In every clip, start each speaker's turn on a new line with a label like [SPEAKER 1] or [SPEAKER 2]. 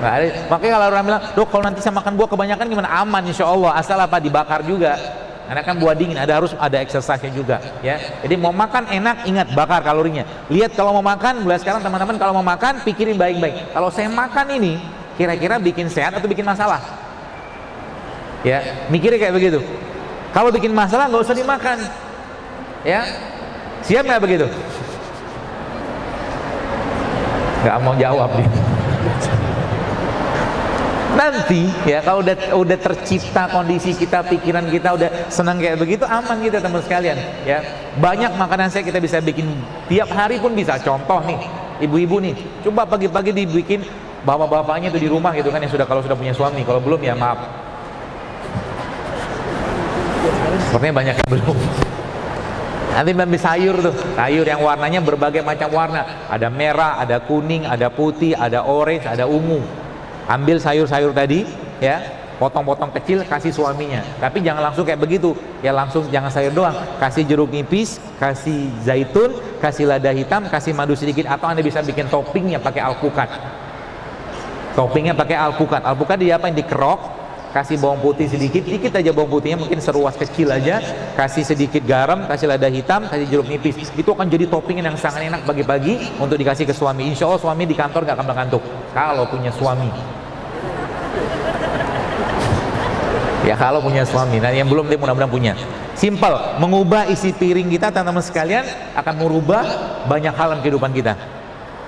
[SPEAKER 1] Nggak ada. Makanya kalau orang bilang, dok kalau nanti saya makan buah kebanyakan gimana? Aman insya Allah, asal apa? Dibakar juga. Karena kan buah dingin, harus ada exercise-nya juga, ya. Jadi mau makan enak, ingat bakar kalorinya. Lihat kalau mau makan, mulai sekarang teman-teman kalau mau makan pikirin baik-baik. Kalau saya makan ini, kira-kira bikin sehat atau bikin masalah? Ya, mikirnya kayak begitu. Kalau bikin masalah nggak usah dimakan, ya. Siap nggak begitu? Nggak mau jawab nih. Nanti ya kalau udah tercipta kondisi kita, pikiran kita udah senang kayak begitu, aman kita teman sekalian, ya. Banyak makanan kita bisa bikin tiap hari pun bisa. Contoh nih, ibu-ibu nih, coba pagi-pagi dibikin bapak-bapaknya tuh di rumah gitu kan, yang kalau sudah punya suami. Kalau belum ya maaf, sepertinya banyak yang belum. Nanti ambil sayur tuh, sayur yang warnanya berbagai macam warna, ada merah, ada kuning, ada putih, ada orange, ada ungu. Ambil sayur-sayur tadi, ya, potong-potong kecil, kasih suaminya. Tapi jangan langsung kayak begitu, ya langsung jangan sayur doang. Kasih jeruk nipis, kasih zaitun, kasih lada hitam, kasih madu sedikit, atau Anda bisa bikin toppingnya pakai alpukat. Toppingnya pakai alpukat. Alpukat diapain? Dikerok, kasih bawang putih sedikit, dikit aja bawang putihnya, mungkin seruas kecil aja, kasih sedikit garam, kasih lada hitam, kasih jeruk nipis. Itu akan jadi topping yang sangat enak pagi-pagi untuk dikasih ke suami. Insya Allah suami di kantor gak akan mengantuk kalau punya suami. Ya kalau punya suami. Nah yang belum dia mudah-mudahan punya. Simple, mengubah isi piring kita teman-teman sekalian akan merubah banyak hal dalam kehidupan kita.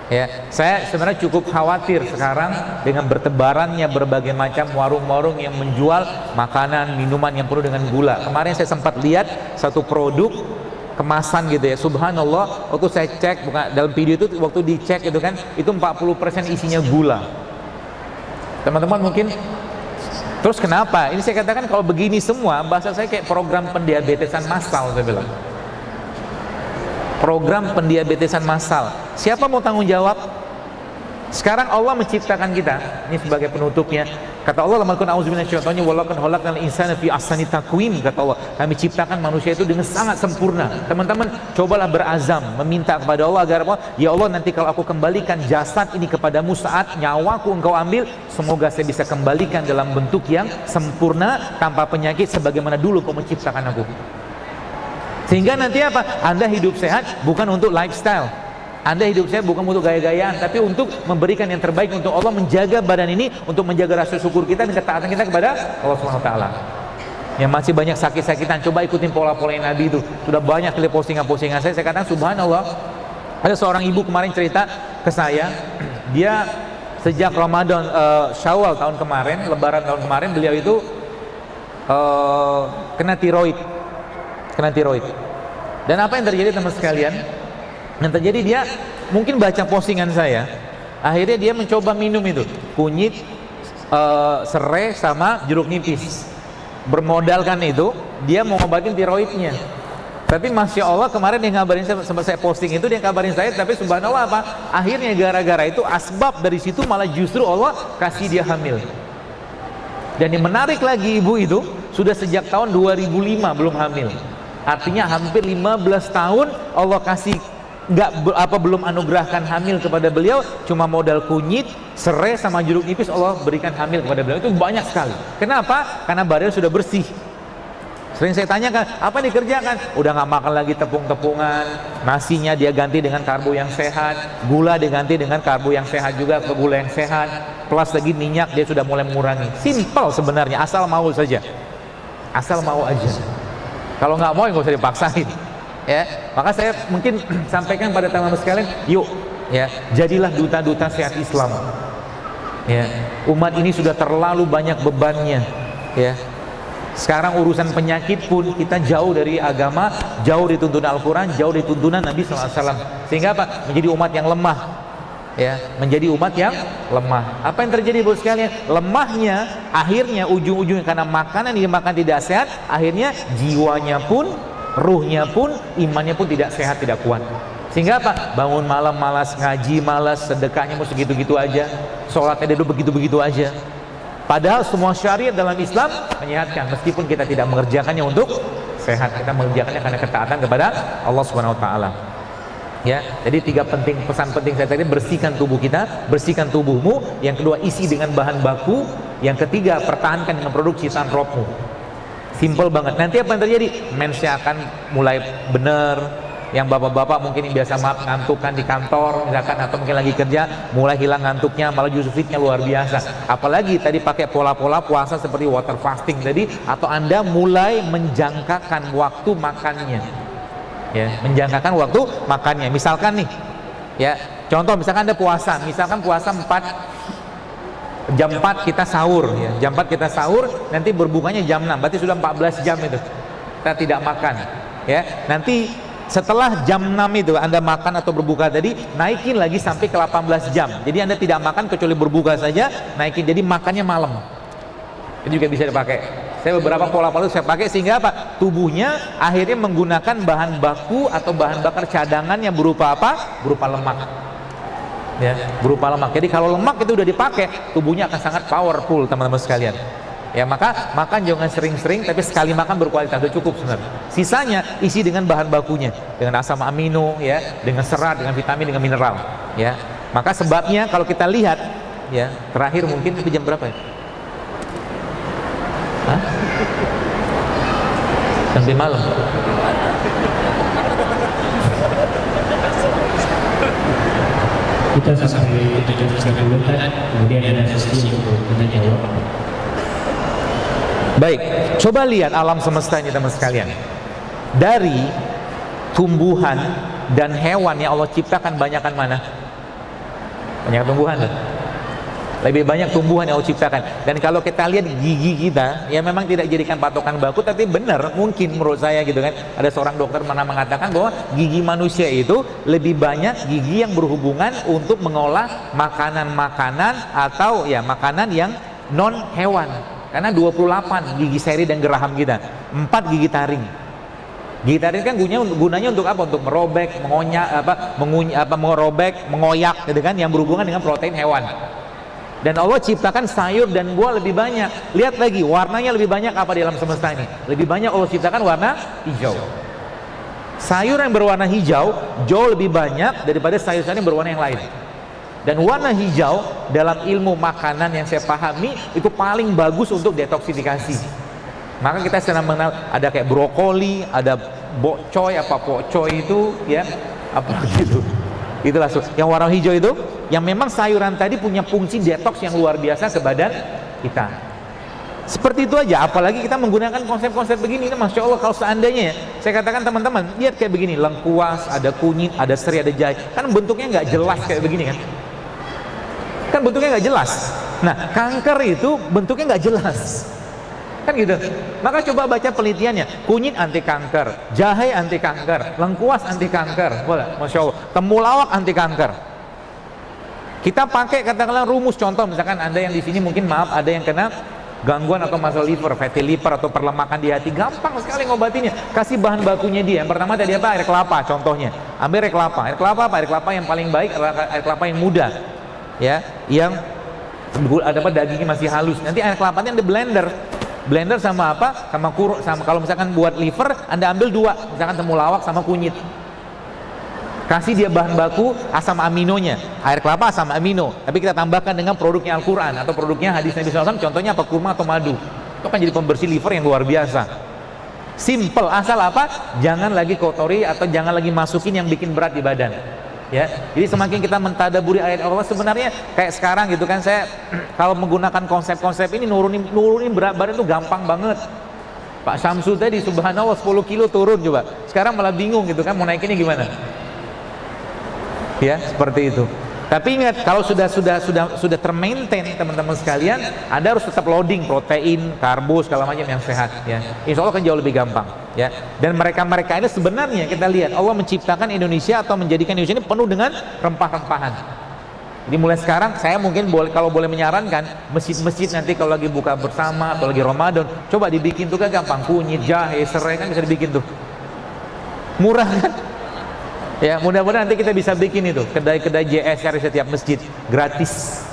[SPEAKER 1] Ya, saya sebenarnya cukup khawatir sekarang dengan bertebarannya berbagai macam warung-warung yang menjual makanan, minuman yang penuh dengan gula. Kemarin saya sempat lihat satu produk kemasan gitu ya, subhanallah, waktu saya cek, bukan dalam video itu, waktu dicek itu kan, itu 40% isinya gula. Teman-teman mungkin, terus kenapa? Ini saya katakan kalau begini semua, bahasa saya kayak program pendiabetesan massal, saya bilang. Program pendiabetesan massal. Siapa mau tanggung jawab? Sekarang Allah menciptakan kita. Ini sebagai penutupnya. Kata Allah, "Lamakun auzubillahi walakan khalaqnal insana fi ahsani taqwim." Kata Allah, kami ciptakan manusia itu dengan sangat sempurna. Teman-teman, cobalah berazam meminta kepada Allah agar apa? Ya Allah, nanti kalau aku kembalikan jasad ini kepadamu saat nyawaku engkau ambil, semoga saya bisa kembalikan dalam bentuk yang sempurna tanpa penyakit sebagaimana dulu kau menciptakan aku. Sehingga nanti apa? Anda hidup sehat bukan untuk lifestyle, Anda hidup sehat bukan untuk gaya-gayaan, tapi untuk memberikan yang terbaik untuk Allah, menjaga badan ini, untuk menjaga rasa syukur kita dan ketaatan kita kepada Allah SWT. Yang masih banyak sakit-sakitan, coba ikutin pola-pola Nabi itu. Sudah banyak kali postingan-postingan saya katakan subhanallah. Ada seorang ibu kemarin cerita ke saya, dia sejak Ramadan, Syawal tahun kemarin, Lebaran tahun kemarin, beliau itu kena tiroid. Dan apa yang terjadi teman sekalian? Yang terjadi, dia mungkin baca postingan saya, akhirnya dia mencoba minum itu kunyit, serai sama jeruk nipis. Bermodalkan itu, dia mau ngobatin tiroidnya. Tapi masya Allah kemarin dia ngabarin saya, sempat saya posting itu, dia ngabarin saya, tapi subhanallah apa? Akhirnya gara-gara itu, asbab dari situ malah justru Allah kasih dia hamil. Dan yang menarik lagi, ibu itu sudah sejak tahun 2005 belum hamil. Artinya hampir 15 tahun Allah kasih belum anugerahkan hamil kepada beliau, cuma modal kunyit, serai sama jeruk nipis Allah berikan hamil kepada beliau. Itu banyak sekali. Kenapa? Karena badan sudah bersih. Sering saya tanyakan, apa yang dikerjakan? Udah nggak makan lagi tepung-tepungan, nasinya dia ganti dengan karbo yang sehat, gula diganti dengan karbo yang sehat juga, ke gula yang sehat, plus lagi minyak dia sudah mulai mengurangi. Simple sebenarnya, asal mau saja, asal mau aja. Kalau nggak mau, nggak usah dipaksain. Ya, maka saya mungkin sampaikan pada teman-teman sekalian, yuk, ya, jadilah duta-duta sehat Islam. Ya, umat ini sudah terlalu banyak bebannya. Ya, sekarang urusan penyakit pun kita jauh dari agama, jauh dari tuntunan Al-Quran, jauh dari tuntunan Nabi SAW. Sehingga apa? Menjadi umat yang lemah. Ya, menjadi umat yang lemah. Apa yang terjadi bos sekalian? Lemahnya akhirnya ujung-ujungnya karena makanan yang dimakan tidak sehat, akhirnya jiwanya pun, ruhnya pun, imannya pun tidak sehat, tidak kuat. Sehingga apa? Bangun malam malas, ngaji malas, sedekahnya mau segitu-gitu aja, sholatnya dulu begitu-begitu aja. Padahal semua syariat dalam Islam menyehatkan, meskipun kita tidak mengerjakannya untuk sehat, kita mengerjakannya karena ketaatan kepada Allah Subhanahu wa taala. Ya, jadi 3 pesan penting saya tadi: bersihkan tubuh kita, bersihkan tubuhmu. Yang kedua, isi dengan bahan baku. Yang ketiga, pertahankan dengan produk ciptaan rohmu. Simple banget. Nanti apa yang terjadi? Mensnya akan mulai benar. Yang bapak-bapak mungkin yang biasa ngantukan di kantor misalkan, atau mungkin lagi kerja, mulai hilang ngantuknya, malah justru fitnya luar biasa. Apalagi tadi pakai pola-pola puasa seperti water fasting tadi, atau Anda mulai menjangkakan waktu makannya. Ya, menjangkakan waktu makannya. Misalkan nih, ya, contoh misalkan Anda puasa, misalkan puasa jam 4 kita sahur, ya. Jam 4 kita sahur, nanti berbukanya jam 6, berarti sudah 14 jam itu kita tidak makan, ya. Nanti setelah jam 6 itu Anda makan atau berbuka tadi, naikin lagi sampai ke 18 jam. Jadi Anda tidak makan kecuali berbuka saja, naikin. Jadi makannya malam. Itu juga bisa dipakai. Saya beberapa pola-pola saya pakai sehingga apa? Tubuhnya akhirnya menggunakan bahan baku atau bahan bakar cadangan yang berupa apa? Berupa lemak. Ya, berupa lemak. Jadi kalau lemak itu udah dipakai, tubuhnya akan sangat powerful, teman-teman sekalian. Ya, maka makan jangan sering-sering, tapi sekali makan berkualitas, udah cukup sebenarnya. Sisanya isi dengan bahan bakunya, dengan asam amino, ya, dengan serat, dengan vitamin, dengan mineral, ya. Maka sebabnya kalau kita lihat, ya, terakhir mungkin itu jam berapa ya? Hah? Sampai malam.
[SPEAKER 2] Kita sampai 7.30 kan, kemudian ada sesi untuk tanya jawab.
[SPEAKER 1] Baik, coba lihat alam semesta ini teman sekalian. Dari tumbuhan dan hewan yang Allah ciptakan, banyakan mana? Banyak tumbuhan. Lebih banyak tumbuhan yang Allah ciptakan. Dan kalau kita lihat gigi kita, ya memang tidak jadikan patokan baku, tapi benar, mungkin menurut saya gitu kan. Ada seorang dokter pernah mengatakan bahwa gigi manusia itu lebih banyak gigi yang berhubungan untuk mengolah makanan-makanan atau ya makanan yang non hewan. Karena 28 gigi seri dan geraham kita, 4 gigi taring. Gigi taring kan gunanya untuk apa? Untuk merobek, merobek, mengoyak, gitu kan, yang berhubungan dengan protein hewan. Dan Allah ciptakan sayur dan buah lebih banyak. Lihat lagi, warnanya lebih banyak apa di alam semesta ini? Lebih banyak Allah ciptakan warna hijau. Sayur yang berwarna hijau jauh lebih banyak daripada sayur-sayur yang berwarna yang lain. Dan warna hijau dalam ilmu makanan yang saya pahami itu paling bagus untuk detoksifikasi. Maka kita sedang mengenal ada kayak brokoli, ada bokcoy, pokcoy itu, ya, apa gitu. Itulah yang warna hijau itu, yang memang sayuran tadi punya fungsi detoks yang luar biasa ke badan kita. Seperti itu aja, apalagi kita menggunakan konsep-konsep begini. Masya Allah, kalau seandainya, saya katakan teman-teman, lihat kayak begini, lengkuas, ada kunyit, ada seri, ada jahe, kan bentuknya nggak jelas kayak begini kan? Kan bentuknya nggak jelas. Nah, kanker itu bentuknya nggak jelas, kan gitu. Maka coba baca penelitiannya, kunyit anti kanker, jahe anti kanker, lengkuas anti kanker, boleh, masya Allah, temulawak anti kanker. Kita pakai katakanlah rumus, contoh misalkan Anda yang di sini mungkin maaf ada yang kena gangguan atau masalah liver, fatty liver atau perlemakan di hati, gampang sekali ngobatinnya. Kasih bahan bakunya dia. Yang pertama tadi apa? Air kelapa contohnya. Ambil air kelapa. Air kelapa apa? Air kelapa yang paling baik adalah air kelapa yang muda. Ya, yang ada apa, dagingnya masih halus. Nanti air kelapanya Anda blender sama apa, sama kalau misalkan buat liver Anda ambil 2, misalkan temulawak sama kunyit, kasih dia bahan baku asam aminonya, air kelapa asam amino, tapi kita tambahkan dengan produknya Al-Quran atau produknya hadis Nabi SAW, contohnya apa, kurma atau madu. Itu kan jadi pembersih liver yang luar biasa. Simple, asal apa, jangan lagi kotori atau jangan lagi masukin yang bikin berat di badan. Ya, jadi semakin kita mentadaburi ayat Allah, sebenarnya kayak sekarang gitu kan, saya kalau menggunakan konsep-konsep ini nurunin berat badan itu gampang banget. Pak Syamsu tadi subhanallah 10 kilo turun coba. Sekarang malah bingung gitu kan, mau naikinnya gimana? Ya, seperti itu. Tapi ingat, kalau sudah termaintain teman-teman sekalian, Anda harus tetap loading protein, karbo, segala macam yang sehat, ya. Insya Allah akan jauh lebih gampang, ya. Dan mereka ini sebenarnya kita lihat Allah menciptakan Indonesia atau menjadikan Indonesia ini penuh dengan rempah-rempahan. Jadi mulai sekarang saya mungkin kalau boleh menyarankan masjid-masjid nanti kalau lagi buka bersama atau lagi Ramadan, coba dibikin tuh kan gampang, kunyit, jahe, serai kan bisa dibikin tuh. Murah kan? Ya, mudah-mudahan nanti kita bisa bikin itu kedai-kedai JSR di setiap masjid gratis.